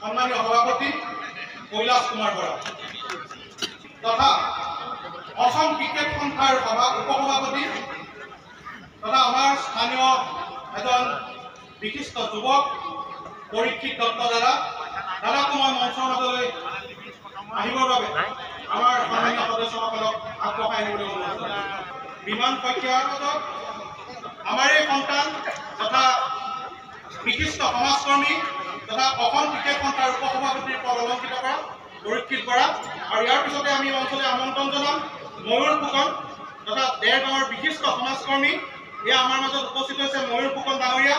সম্মানীয় সভাপতি কৈলাশ কুমাৰ বৰা তথা অসম ক্ৰিকেট সন্থাৰ উপসভাপতি তথা আমাৰ স্থানীয় এজন বিশিষ্ট যুৱক পৰীক্ষিত দত্ত দাদাকো মই মঞ্চৰ মাজলৈ আহিবৰ বাবে আমাৰ সন্মানীয় সদস্যসকলক আগবঢ়াই আনিবলৈ অনুৰোধ জনাইছোঁ। বিমান শইকীয়াৰ মাজত আমাৰ এই সন্তান তথা বিশিষ্ট সমাজকৰ্মী তথা অসম ক্ৰিকেট সন্থাৰ উপসভাপতিৰ পদ অলংকৃত কৰা পৰীক্ষিত বৰা আৰু ইয়াৰ পিছতে আমি অঞ্চললৈ আমন্ত্ৰণ জনাম ময়ূৰ ফুকন তথা দেৰগাঁৱৰ বিশিষ্ট সমাজকৰ্মী এয়া আমাৰ মাজত উপস্থিত হৈছে ময়ূৰ ফুকন ডাঙৰীয়া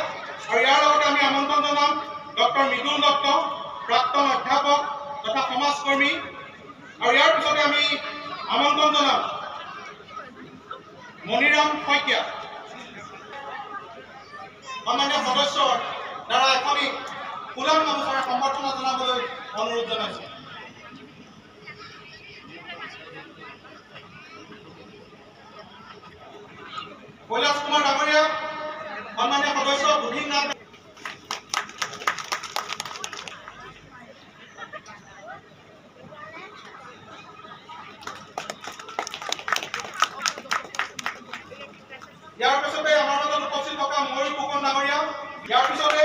আৰু ইয়াৰ লগতে আমি আমন্ত্ৰণ জনাম ডক্টৰ মৃদুল দত্ত প্ৰাক্তন অধ্যাপক তথা সমাজকৰ্মী আৰু ইয়াৰ পিছতে আমি আমন্ত্ৰণ জনাম মণিৰাম শইকীয়া সন্মানীয় সদস্যৰ দ্বাৰা এখনি ফুলাম গামোচাৰে সম্বৰ্ধনা জনাবলৈ অনুৰোধ জনাইছোঁ। কৈলাশ কুমাৰ ডাঙৰীয়া সন্মানীয় সদস্য বুধিন নাথ ইয়াৰ পিছতে আমাৰ মাজত উপস্থিত থকা ময়ূৰ ফুকন ডাঙৰীয়া ইয়াৰ পিছতে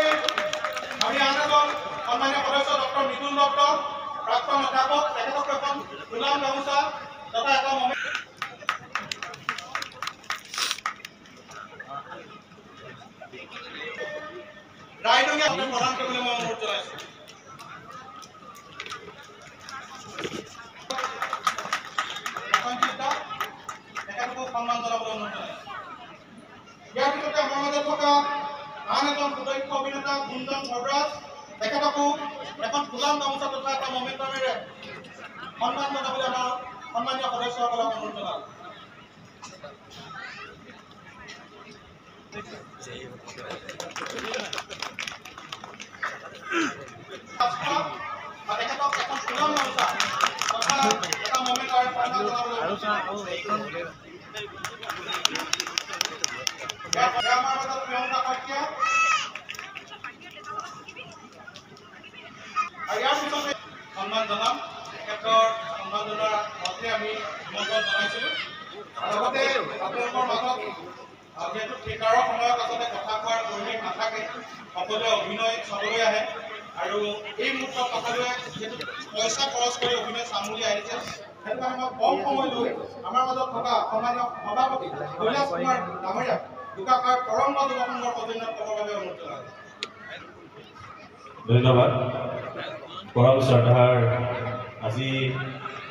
আমি আন এজন সন্মানীয় সদস্য ডক্টৰ মৃদুল দত্ত প্ৰাক্তন অধ্যাপক তেখেতক এখন ফুলাম গামোচা তথা এটা ৰাইডঙীয়া প্ৰদান কৰিবলৈ মই অনুৰোধ জনাইছোঁ। তেখেতকো সন্মান জনাবলৈ অনুৰোধ জনাইছোঁ। ইয়াৰ পিছতে আমাৰ মাজত থকা আন এজন সুদক্ষ অভিনেতা গুঞ্জন ভৰদ্বাজ তেখেতকো এখন ফুলাম গামোচা তথা এটা মমেণ্টামেৰে সন্মান জনাবলৈ আমাৰ সন্মানীয় সদস্যসকলক অনুৰোধ জনালোঁ। তেখেতক এখন ফুলাম গামোচা তথা এটা মমেণ্টামেৰে সন্মান জনাবলৈ আমাৰ মাজত প্ৰিয়ংকা শইকীয়া আৰু ইয়াৰ পিছতে সন্মান জনাম তেখেতৰ সন্মান জনোৱাৰ মতে আমি নিমন্ত্ৰণ জনাইছিলোঁ। লগতে আপোনালোকৰ মাজত যিহেতু থিয়েটাৰৰ সময়ত আচলতে কথা কোৱাৰ পৰিৱেশ নাথাকে সকলোৱে অভিনয় চাবলৈ আহে আৰু এই মুহূৰ্তত সকলোৱে যিহেতু পইচা খৰচ কৰি অভিনয় চাম বুলি আহিছে সেইটো কাৰণে মই কম সময় লৈ আমাৰ মাজত থকা সন্মানীয় সভাপতি কৈলাশ কুমাৰ ডাঙৰীয়াক দুকাষাৰ তৰংগ যুৱ সংঘৰ সৌজন্যত ক'বৰ বাবে অনুৰোধ জনালোঁ। ধন্যবাদ। পৰম শ্ৰদ্ধাৰ আজি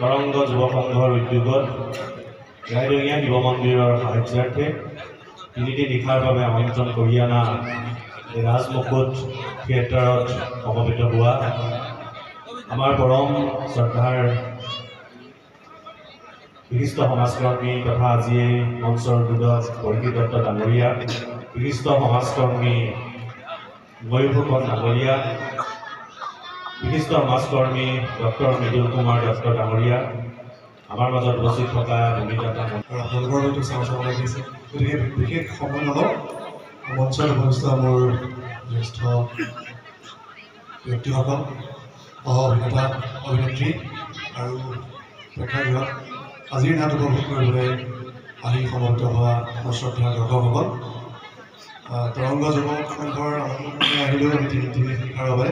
তৰংগ যুৱ সংঘৰ উদ্যোগত ৰাইডঙীয়া শিৱ মন্দিৰৰ সাহায্যাৰ্থে 3 দিন নিশাৰ বাবে আমন্ত্ৰণ কৰি অনা ৰাজমুকুট থিয়েটাৰত সমবেত হোৱা আমাৰ পৰম শ্ৰদ্ধাৰ বিশিষ্ট সমাজকৰ্মী তথা আজিয়ে মঞ্চৰ উদ্যোগত পৰীক্ষিত দত্ত ডাঙৰীয়া বিশিষ্ট সমাজকৰ্মী ময়ূৰ ফুকন ডাঙৰীয়া বিশিষ্ট সমাজকৰ্মী ডক্টৰ মৃদুল কুমাৰ দত্ত ডাঙৰীয়া আমাৰ মাজত উপস্থিত থকা আপোনালোকৰ হয়তো চাওঁ চাব লাগিছে গতিকে বিশেষ সময় নলওঁ মঞ্চত উপস্থিত মোৰ জ্যেষ্ঠ ব্যক্তিসকল সহ অভিনেতা অভিনেত্ৰী আৰু প্ৰেক্ষাগৃহত আজিৰ নাট উপভোগ কৰিবলৈ আহি সমবেত হোৱা শ্ৰদ্ধাৰ দৰ্শকসকল তৰংগ যুৱ সংঘৰ আমন্ত্ৰণে আহিলেও আমি 3 দিন নিশাৰ বাবে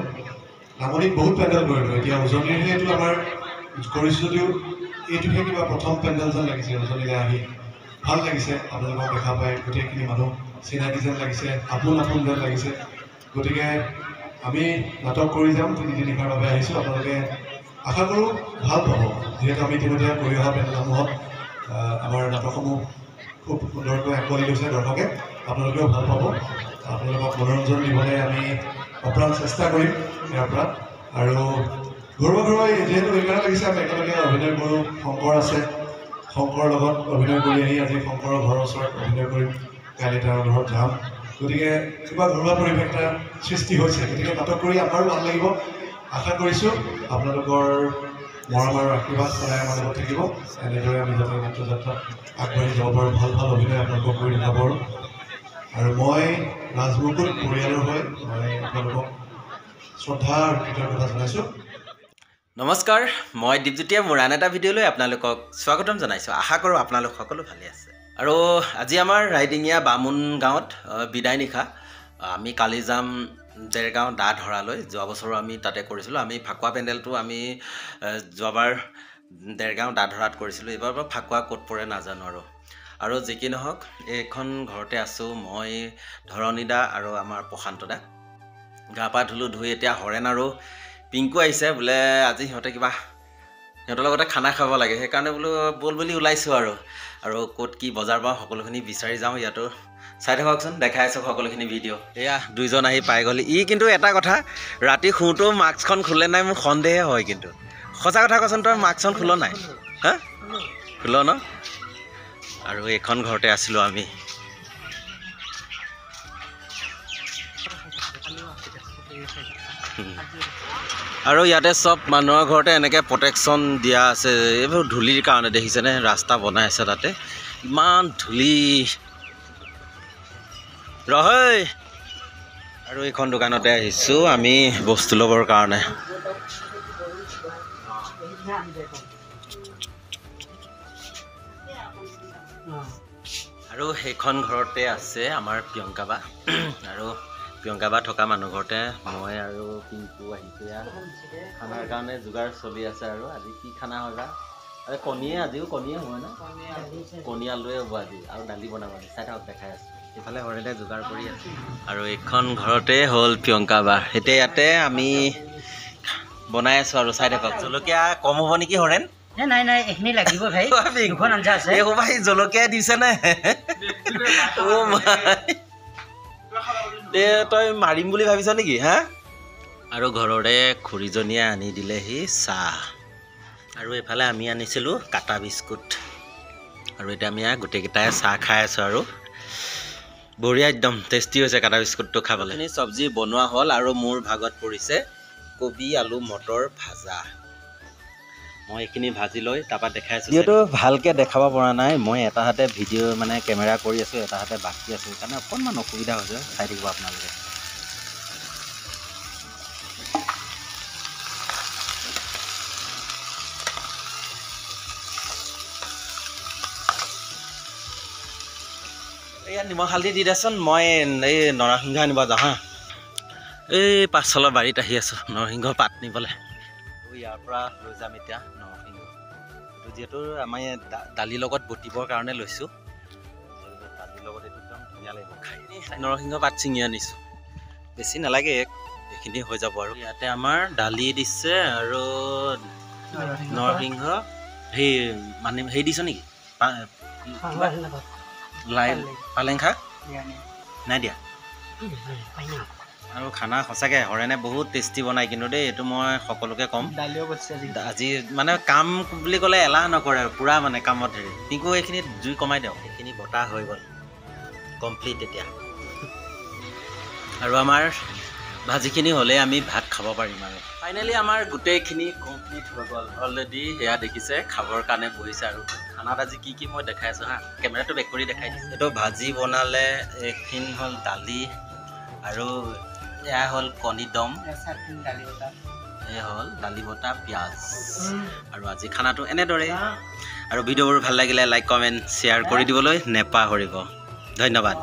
নামনিত বহুত পেণ্ডেল কৰিলোঁ। এতিয়া উজনিৰহে এইটো আমাৰ কৰিছোঁ যদিও এইটোহে কিবা প্ৰথম পেণ্ডেল যেন লাগিছে। উজনিলৈ আহি ভাল লাগিছে আপোনালোকক দেখা পাই গোটেইখিনি মানুহ চিনাকি যেন লাগিছে আপোন যেন লাগিছে। গতিকে আমি নাটক কৰি যাম 3 দিন নিশাৰ বাবে আহিছোঁ। আপোনালোকে আশা কৰোঁ ভাল পাব যিহেতু আমি ইতিমধ্যে কৰি অহা পেণ্ডেলসমূহত আমাৰ নাটকসমূহ খুব সুন্দৰকৈ আঁকোৱালি লৈছে দৰ্শকে। আপোনালোকেও ভাল পাব। আপোনালোকক মনোৰঞ্জন দিবলৈ আমি অপ্ৰাণ চেষ্টা কৰিম ইয়াৰ পৰা। আৰু ঘৰুৱা যিহেতু এইকাৰণে লাগিছে আমি একেলগে অভিনয় কৰোঁ। শংকৰ আছে, শংকৰৰ লগত অভিনয় কৰি আহি আজি শংকৰৰ ঘৰৰ ওচৰত অভিনয় কৰিম, কাইলৈ তেওঁৰ ঘৰত যাম। গতিকে কিবা ঘৰুৱা পৰিৱেশ এটা সৃষ্টি হৈছে। গতিকে নাটক কৰি আমাৰো ভাল লাগিব। আশা কৰিছোঁ আপোনালোকৰ মৰম আৰু আশীৰ্বাদ সদায় আমাৰ লগত থাকিব। এনেদৰে আমি যাতে নাট্যযাত্ৰাত আগবাঢ়ি যাব পাৰোঁ, ভাল অভিনয় আপোনালোকক কৰি দেখাব পাৰোঁ। আৰু মই ৰাজমুকুল পৰিয়ালৰ হৈ মই আপোনালোকক শ্ৰদ্ধা আৰু কৃতজ্ঞতা জনাইছোঁ। নমস্কাৰ, মই দীপজ্যোতিয়ে মোৰ আন এটা ভিডিঅ'লৈ আপোনালোকক স্বাগতম জনাইছোঁ। আশা কৰোঁ আপোনালোক সকলো ভালে আছে। আৰু আজি আমাৰ ৰাইডিঙীয়া বামুণ গাঁৱত বিদায় নিশা। আমি কালি যাম দেৰগাঁও দা ধৰালৈ। যোৱা বছৰো আমি তাতে কৰিছিলোঁ। আমি ফাকুৱা পেণ্ডেলটো আমি যোৱাবাৰ দেৰগাঁও দা ধৰাত কৰিছিলোঁ। এইবাৰ বাৰু ফাকুৱা ক'ত পৰে নাজানো আৰু যি কি নহওক এইখন ঘৰতে আছোঁ মই, ধৰণী দা আৰু আমাৰ প্ৰশান্ত দা। গা পা ধুলোঁ, ধুই এতিয়া হৰেণ আৰু পিংকু আহিছে বোলে। আজি সিহঁতে কিবা সিহঁতৰ লগতে খানা খাব লাগে, সেইকাৰণে বোলো ব'ল বুলি ওলাইছোঁ আৰু ক'ত কি বজাৰ পাওঁ সকলোখিনি বিচাৰি যাওঁ। ইয়াতো চাই থাককচোন, দেখাই আছোঁ সকলোখিনি ভিডিঅ'। এয়া দুইজন আহি পাই গ'ল। কিন্তু এটা কথা, ৰাতি শুওঁতেও মাস্কখন খোলে নাই মোৰ সন্দেহে হয়। কিন্তু সঁচা কথা কচোন, তই মাস্কখন খোল নাই? হা, খোল ন? আৰু এইখন ঘৰতে আছিলোঁ আমি। আৰু ইয়াতে চব মানুহৰ ঘৰতে এনেকৈ প্ৰটেকশ্যন দিয়া আছে। এইবোৰ ধূলিৰ কাৰণে দেখিছেনে, ৰাস্তা বনাই আছে তাতে ইমান ধূলি ৰহৈ। আৰু এইখন দোকানতে আহিছোঁ আমি বস্তু ল'বৰ কাৰণে। আৰু সেইখন ঘৰতে আছে আমাৰ প্ৰিয়ংকা বা। আৰু প্ৰিয়ংকা বা থকা মানুহ ঘৰতে মই আৰু পিংকু আহিছোঁ। খানাৰ কাৰণে যোগাৰ চলি আছে। আৰু আজি কি খানা হয় বা? কণীয়ে, আজিও কণীয়ে হয় ন? কণী আলুৱে হ'ব আজি, আৰু দালি বনাব। চাই থাকক, দেখাই আছোঁ। ইফালে হৰেণে যোগাৰ কৰি আছে। আৰু এইখন ঘৰতে হ'ল প্ৰিয়ংকা বা। এতিয়া ইয়াতে আমি বনাই আছোঁ আৰু চাই থাকক। জলকীয়া কম হ'ব নেকি হৰেণ? নাই নাই, এইখিনি লাগিব ভাই। দুখন আঞ্জা আছে। এই ভাই জলকীয়া দিছেনে? তই মাৰিম বুলি ভাবিছ নেকি? হা? আৰু ঘৰৰে খুৰীজনীয়ে আনি দিলেহি চাহ। আৰু এইফালে আমি আনিছিলোঁ কাটা বিস্কুট। আৰু এতিয়া আমি গোটেইকেইটাই চাহ খাই আছোঁ। আৰু বঢ়িয়া, একদম টেষ্টি হৈছে কাটা বিস্কুটটো খাবলৈ। এইখিনি চব্জি বনোৱা হ'ল আৰু মোৰ ভাগত পৰিছে কবি আলু মটৰ ভাজা। মই এইখিনি ভাজি লৈ তাৰপৰা দেখাই আছোঁ। যিহেতু ভালকৈ দেখাব পৰা নাই, মই এটা হাতে ভিডিঅ' মানে কেমেৰা কৰি আছোঁ, এটা হাতে বাকি আছোঁ, সেইকাৰণে অকণমান অসুবিধা হৈছে। চাই থাকিব আপোনালোকে। এয়া নিমখ হালধি দি দেচোন, মই এই নৰসিংহ আনিব যাওঁ হা। এই পাছফালৰ বাৰীত আহি আছোঁ নৰসিংহ পাত নিবলৈ। ইয়াৰ পৰা লৈ যাম এতিয়া নৰসিংহ। এইটো যিহেতু আমাৰ দালিৰ লগত বটিবৰ কাৰণে লৈছোঁ। দালিৰ লগত এইটো একদম ধুনীয়া লাগিব খাই। নৰসিংহ পাত ছিঙি আনিছোঁ, বেছি নালাগে, এইখিনি হৈ যাব। আৰু ইয়াতে আমাৰ দালি দিছে আৰু নৰসিংহ হেৰি দিছ নেকি? লাই পালেং শাক নাই দিয়া। আৰু খানা সঁচাকৈ হৰেণে বহুত টেষ্টি বনায় কিন্তু দেই, এইটো মই সকলোকে ক'ম। আজি মানে কাম বুলি ক'লে এলাহ নকৰে, পূৰা মানে কামত হেৰি। পিংকু এইখিনিত জুই কমাই দিয়ক, সেইখিনি বতাহ হৈ গ'ল কমপ্লিট এতিয়া। আৰু আমাৰ ভাজিখিনি হ'লে আমি ভাত খাব পাৰিম। আৰু ফাইনেলি আমাৰ গোটেইখিনি কমপ্লিট হৈ গ'ল অলৰেডি। সেয়া দেখিছে, খাবৰ কাৰণে বহিছে। আৰু খানাত আজি কি মই দেখাই আছোঁ হা, কেমেৰাটো বেক কৰি দেখাই দিছোঁ। এইটো ভাজি বনালে, এইখিনি হ'ল দালি, আৰু এয়া হ'ল কণী দম, এয়া হ'ল দালি বটা পিঁয়াজ। আৰু আজি খানাটো এনেদৰে। আৰু ভিডিঅ'বোৰ ভাল লাগিলে লাইক কমেণ্ট শ্বেয়াৰ কৰি দিবলৈ নেপাহৰিব। ধন্যবাদ।